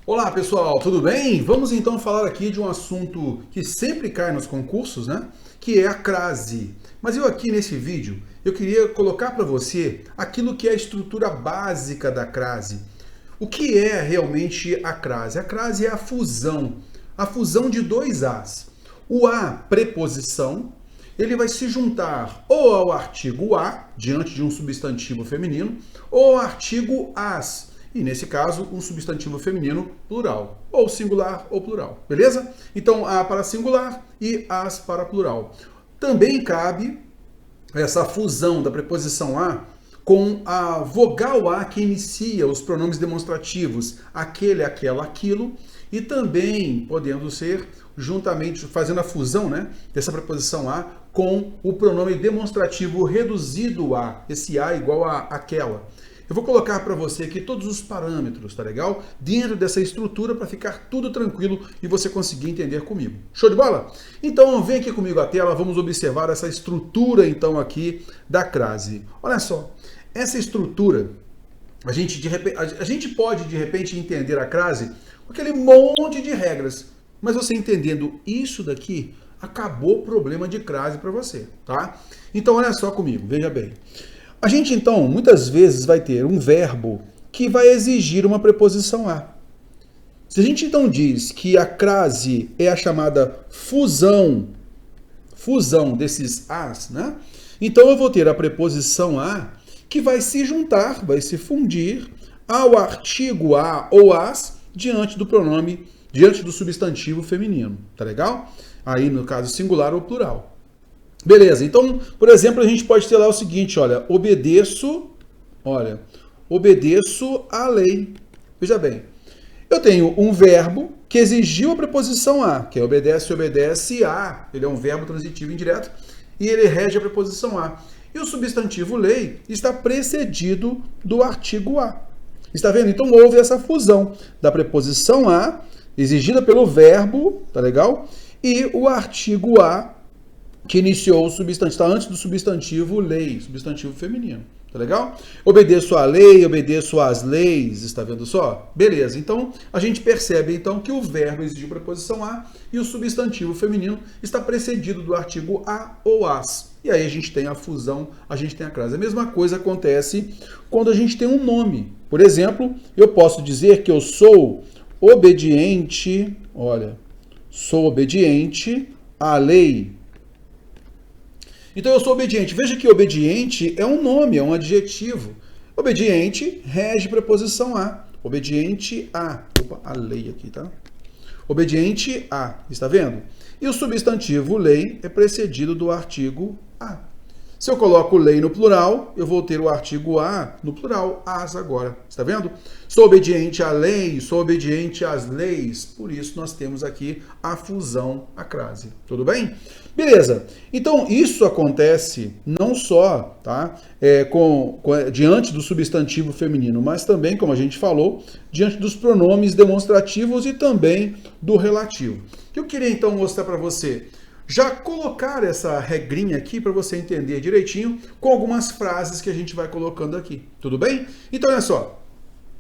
Olá pessoal, tudo bem? Vamos então falar aqui de um assunto que sempre cai nos concursos, né? Que é a crase. Mas eu aqui nesse vídeo, eu queria colocar para você aquilo que é a estrutura básica da crase. O que é realmente a crase? A crase é a fusão de dois As. O A, preposição, ele vai se juntar ou ao artigo a, diante de um substantivo feminino, ou ao artigo as, e nesse caso, um substantivo feminino plural, ou singular ou plural, beleza? Então, a para singular e as para plural. Também cabe essa fusão da preposição a com a vogal a que inicia os pronomes demonstrativos aquele, aquela, aquilo, e também podendo ser juntamente fazendo a fusão, né, dessa preposição a com o pronome demonstrativo reduzido a, esse a igual a aquela. Eu vou colocar para você aqui todos os parâmetros, tá legal? Dentro dessa estrutura para ficar tudo tranquilo e você conseguir entender comigo. Show de bola? Então vem aqui comigo a tela, vamos observar essa estrutura então aqui da crase. Olha só, essa estrutura, a gente pode de repente entender a crase com aquele monte de regras, mas você entendendo isso daqui, acabou o problema de crase para você, tá? Então olha só comigo, veja bem. A gente, então, muitas vezes vai ter um verbo que vai exigir uma preposição a. Se a gente, então, diz que a crase é a chamada fusão desses as, né? Então, eu vou ter a preposição a que vai se juntar, vai se fundir ao artigo a ou as diante do pronome, diante do substantivo feminino, tá legal? Aí, no caso, singular ou plural. Beleza, então, por exemplo, a gente pode ter lá o seguinte, olha, obedeço à lei. Veja bem, eu tenho um verbo que exigiu a preposição a, que é obedece a, ele é um verbo transitivo indireto, e ele rege a preposição a. E o substantivo lei está precedido do artigo a. Está vendo? Então houve essa fusão da preposição a, exigida pelo verbo, tá legal? E o artigo a, que iniciou o substantivo, está antes do substantivo lei, substantivo feminino, tá legal? Obedeço à lei, obedeço às leis, está vendo só? Beleza, então a gente percebe então que o verbo exigiu preposição a e o substantivo feminino está precedido do artigo a ou as. E aí a gente tem a fusão, a gente tem a crase. A mesma coisa acontece quando a gente tem um nome. Por exemplo, eu posso dizer que eu sou obediente, olha, sou obediente à lei. Então eu sou obediente. Veja que obediente é um nome, é um adjetivo. Obediente rege preposição a. Obediente a. Opa, a lei aqui, tá? Obediente a. Está vendo? E o substantivo lei é precedido do artigo a. Se eu coloco lei no plural, eu vou ter o artigo a no plural, as agora. Está vendo? Sou obediente à lei, sou obediente às leis. Por isso nós temos aqui a fusão, a crase. Tudo bem? Beleza. Então isso acontece não só tá, diante do substantivo feminino, mas também, como a gente falou, diante dos pronomes demonstrativos e também do relativo. O que eu queria então mostrar para você? Já colocar essa regrinha aqui para você entender direitinho com algumas frases que a gente vai colocando aqui. Tudo bem? Então, olha só.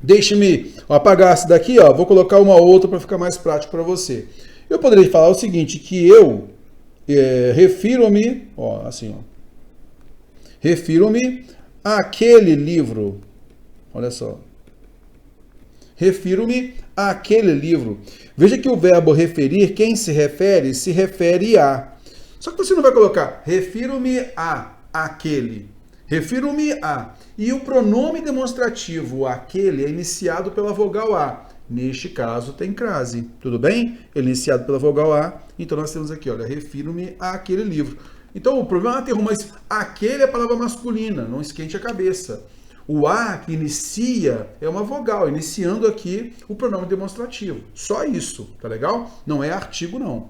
Deixe-me apagar essa daqui, ó. Vou colocar uma outra para ficar mais prático para você. Eu poderia falar o seguinte, que eu refiro-me, ó, assim, ó. Refiro-me àquele livro. Olha só. Refiro-me àquele livro. Veja que o verbo referir, quem se refere a. Só que você não vai colocar refiro-me a aquele. Refiro-me a. E o pronome demonstrativo aquele é iniciado pela vogal a. Neste caso tem crase. Tudo bem? Ele é iniciado pela vogal a. Então nós temos aqui, olha, refiro-me àquele livro. Então o problema é ter mas aquele é a palavra masculina, não esquente a cabeça. O a que inicia é uma vogal, iniciando aqui o pronome demonstrativo. Só isso, tá legal? Não é artigo, não.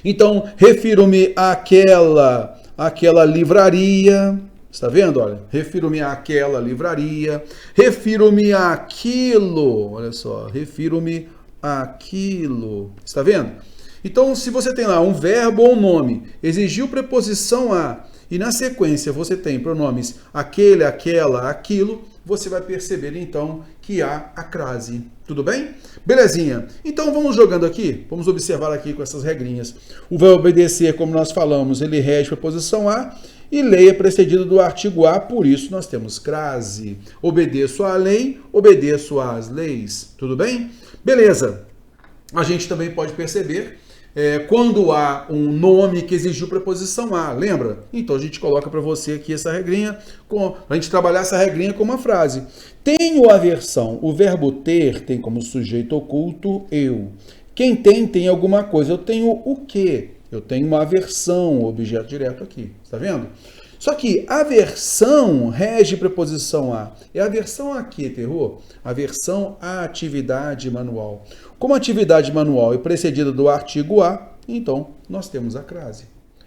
Então, refiro-me àquela livraria. Está vendo? Olha, refiro-me àquela livraria. Refiro-me àquilo. Olha só, refiro-me àquilo. Está vendo? Então, se você tem lá um verbo ou um nome, exigiu preposição a, e na sequência você tem pronomes aquele, aquela, aquilo, você vai perceber então que há a crase. Tudo bem? Belezinha. Então vamos jogando aqui, vamos observar aqui com essas regrinhas. O vai obedecer, como nós falamos, ele rege a preposição a e lei é precedido do artigo a, por isso nós temos crase. Obedeço à lei, obedeço às leis. Tudo bem? Beleza. A gente também pode perceber quando há um nome que exigiu preposição a, lembra? Então a gente coloca para você aqui essa regrinha, a gente trabalhar essa regrinha com uma frase. Tenho aversão. O verbo ter tem como sujeito oculto eu. Quem tem alguma coisa. Eu tenho o quê? Eu tenho uma aversão, objeto direto aqui. Está vendo? Só que aversão rege preposição a. É aversão a quê, terror? Aversão à atividade manual. Como atividade manual é precedida do artigo a, então nós temos a crase.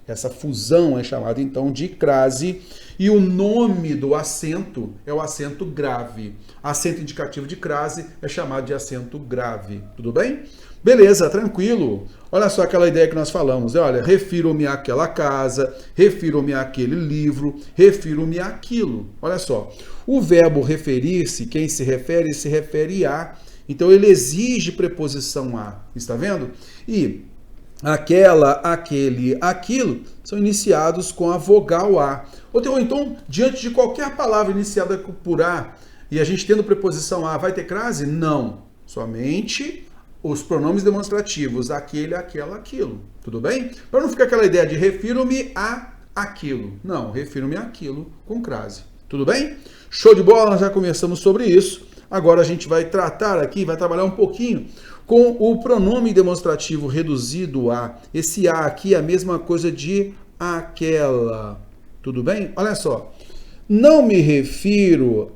Essa fusão é chamada então de crase e o nome do acento é o acento grave. Acento indicativo de crase é chamado de acento grave. Tudo bem? Beleza, tranquilo. Olha só aquela ideia que nós falamos. Olha, refiro-me àquela casa, refiro-me àquele livro, refiro-me àquilo. Olha só. O verbo referir-se, quem se refere a. Então ele exige preposição a. Está vendo? E aquela, aquele, aquilo são iniciados com a vogal a. Ou então, diante de qualquer palavra iniciada por a e a gente tendo preposição a, vai ter crase? Não. Somente os pronomes demonstrativos, aquele, aquela, aquilo. Tudo bem? Para não ficar aquela ideia de refiro-me a aquilo. Não, refiro-me àquilo com crase. Tudo bem? Show de bola, nós já conversamos sobre isso. Agora a gente vai tratar aqui, vai trabalhar um pouquinho com o pronome demonstrativo reduzido a. Esse a aqui é a mesma coisa de aquela. Tudo bem? Olha só. Não me refiro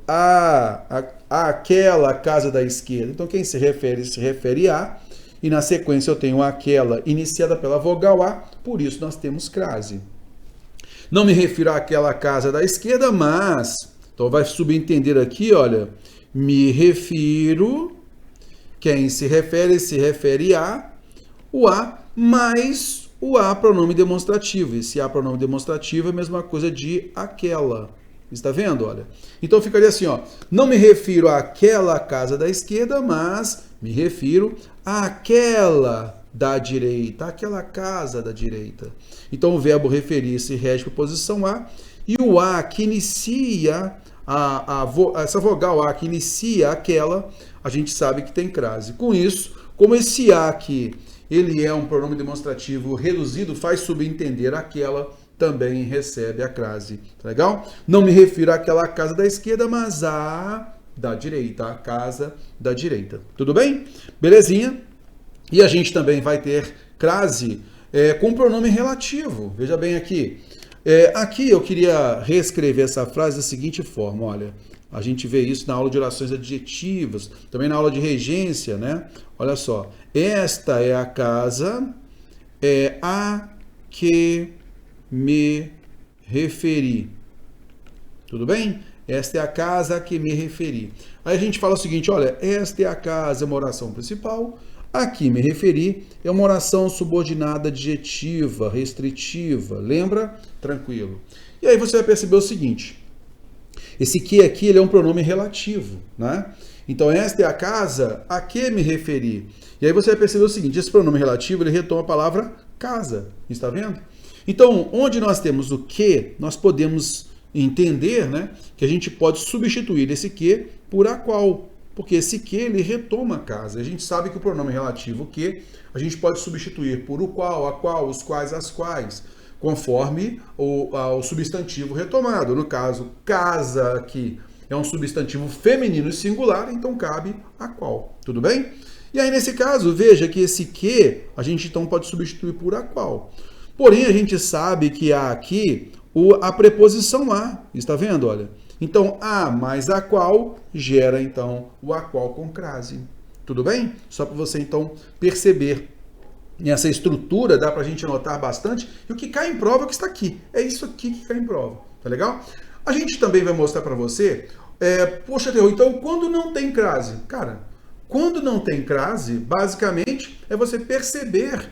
àquela casa da esquerda. Então, quem se refere a. E na sequência eu tenho aquela iniciada pela vogal a. Por isso nós temos crase. Não me refiro àquela casa da esquerda, mas... Então, vai subentender aqui, olha... Me refiro, quem se refere a, o a, mais o a pronome demonstrativo. Esse a pronome demonstrativo é a mesma coisa de aquela. Está vendo? Olha. Então ficaria assim, ó. Não me refiro àquela casa da esquerda, mas me refiro àquela da direita, àquela casa da direita. Então o verbo referir-se rege preposição a e o a que inicia essa vogal A que inicia aquela, a gente sabe que tem crase. Com isso, como esse A aqui, ele é um pronome demonstrativo reduzido, faz subentender aquela, também recebe a crase. Tá legal? Não me refiro àquela casa da esquerda, mas à da direita, a casa da direita. Tudo bem? Belezinha? E a gente também vai ter crase com pronome relativo. Veja bem aqui. Aqui eu queria reescrever essa frase da seguinte forma, olha, a gente vê isso na aula de orações adjetivas, também na aula de regência, né? Olha só, esta é a casa a que me referi. Tudo bem? Esta é a casa a que me referi. Aí a gente fala o seguinte, olha, esta é a casa, é uma oração principal. Aqui me referi é uma oração subordinada adjetiva, restritiva. Lembra? Tranquilo. E aí você vai perceber o seguinte. Esse que aqui ele é um pronome relativo, né? Então, esta é a casa a que me referi. E aí você vai perceber o seguinte. Esse pronome relativo, ele retoma a palavra casa. Está vendo? Então, onde nós temos o que, nós podemos entender, né, que a gente pode substituir esse que por a qual. Porque esse que ele retoma a casa. A gente sabe que o pronome relativo que a gente pode substituir por o qual, a qual, os quais, as quais, conforme o substantivo retomado. No caso, casa aqui é um substantivo feminino e singular, então cabe a qual. Tudo bem? E aí, nesse caso, veja que esse que a gente então pode substituir por a qual. Porém, a gente sabe que há aqui a preposição a. Está vendo? Olha. Então, a mais a qual gera, então, o a qual com crase. Tudo bem? Só para você, então, perceber. Essa estrutura dá para a gente anotar bastante. E o que cai em prova é o que está aqui. É isso aqui que cai em prova. Tá legal? A gente também vai mostrar para você... poxa, Terror, então, quando não tem crase? Cara, quando não tem crase, basicamente, é você perceber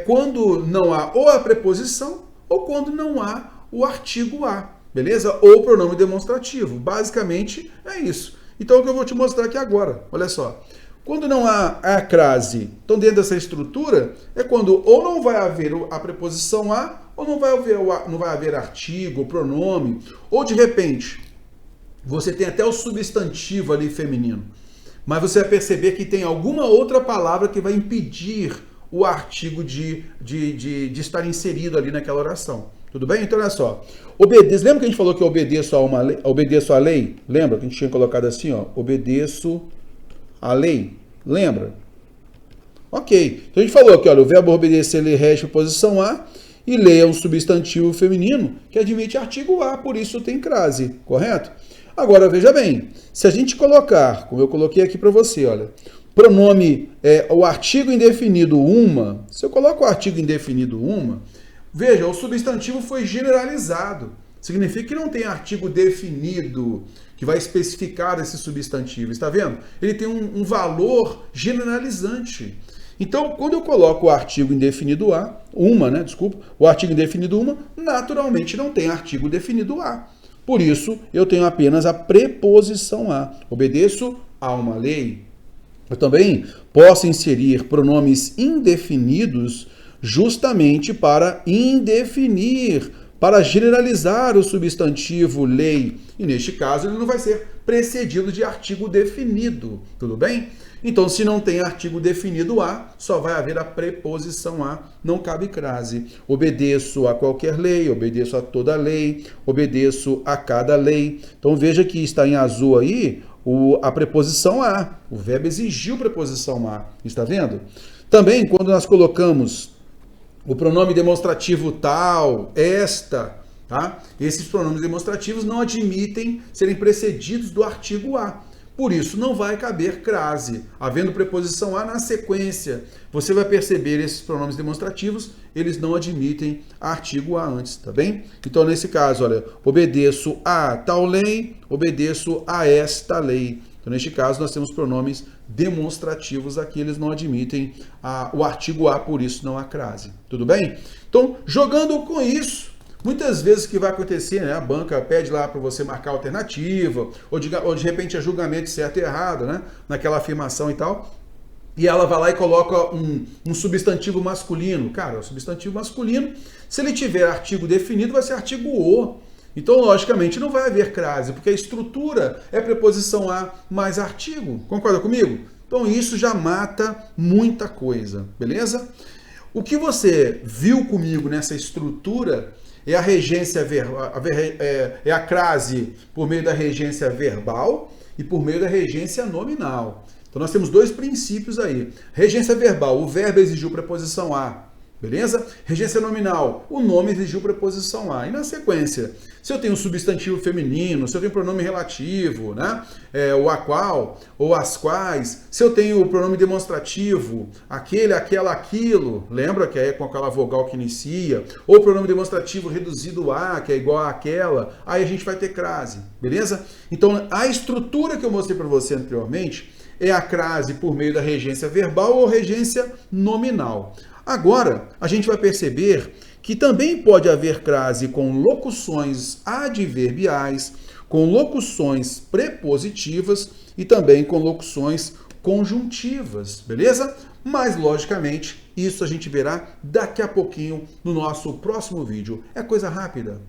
quando não há ou a preposição ou quando não há o artigo a. beleza? Ou pronome demonstrativo. Basicamente é isso. Então, o que eu vou te mostrar aqui agora, olha só. Quando não há a crase, então dentro dessa estrutura, é quando ou não vai haver a preposição a, ou não vai haver artigo, ou pronome, ou de repente, você tem até o substantivo ali feminino, mas você vai perceber que tem alguma outra palavra que vai impedir o artigo de estar inserido ali naquela oração. Tudo bem? Então, olha só. Obedeço. Lembra que a gente falou que eu obedeço à lei? Lembra que a gente tinha colocado assim, ó? Obedeço à lei. Lembra? Ok. Então, a gente falou que, olha, o verbo obedecer, ele rege preposição a, e lei é um substantivo feminino que admite artigo a, por isso tem crase. Correto? Agora, veja bem. Se a gente colocar, como eu coloquei aqui para você, olha, pronome, o artigo indefinido uma, se eu coloco o artigo indefinido uma, veja, o substantivo foi generalizado. Significa que não tem artigo definido que vai especificar esse substantivo. Está vendo? Ele tem um valor generalizante. Então, quando eu coloco o artigo indefinido a, o artigo indefinido uma, naturalmente não tem artigo definido a. Por isso, eu tenho apenas a preposição a. Obedeço a uma lei. Eu também posso inserir pronomes indefinidos justamente para indefinir, para generalizar o substantivo lei. E neste caso, ele não vai ser precedido de artigo definido. Tudo bem? Então, se não tem artigo definido a, só vai haver a preposição a, não cabe crase. Obedeço a qualquer lei, obedeço a toda lei, obedeço a cada lei. Então, veja que está em azul aí a preposição a. O verbo exigiu preposição a. Está vendo? Também, quando nós colocamos o pronome demonstrativo tal, esta, tá? Esses pronomes demonstrativos não admitem serem precedidos do artigo a. Por isso, não vai caber crase. Havendo preposição a na sequência, você vai perceber esses pronomes demonstrativos, eles não admitem artigo a antes, tá bem? Então, nesse caso, olha, obedeço a tal lei, obedeço a esta lei. Então, neste caso, nós temos pronomes demonstrativos aqui, eles não admitem o artigo a, por isso não há crase. Tudo bem? Então, jogando com isso, muitas vezes o que vai acontecer, né? A banca pede lá para você marcar alternativa, ou de repente é julgamento certo e errado, né? Naquela afirmação e tal. E ela vai lá e coloca um substantivo masculino. Cara, o substantivo masculino, se ele tiver artigo definido, vai ser artigo o. Então, logicamente, não vai haver crase, porque a estrutura é preposição a mais artigo. Concorda comigo? Então, isso já mata muita coisa, beleza? O que você viu comigo nessa estrutura é a regência é a crase por meio da regência verbal e por meio da regência nominal. Então nós temos dois princípios aí. Regência verbal, o verbo exigiu preposição a, beleza? Regência nominal, o nome exigiu preposição a. E na sequência, se eu tenho um substantivo feminino, se eu tenho pronome relativo, né? O a qual, ou as quais, se eu tenho o pronome demonstrativo, aquele, aquela, aquilo, lembra que é com aquela vogal que inicia, ou pronome demonstrativo reduzido a, que é igual àquela, aí a gente vai ter crase, beleza? Então, a estrutura que eu mostrei para você anteriormente é a crase por meio da regência verbal ou regência nominal. Agora, a gente vai perceber que também pode haver crase com locuções adverbiais, com locuções prepositivas e também com locuções conjuntivas, beleza? Mas, logicamente, isso a gente verá daqui a pouquinho no nosso próximo vídeo. É coisa rápida.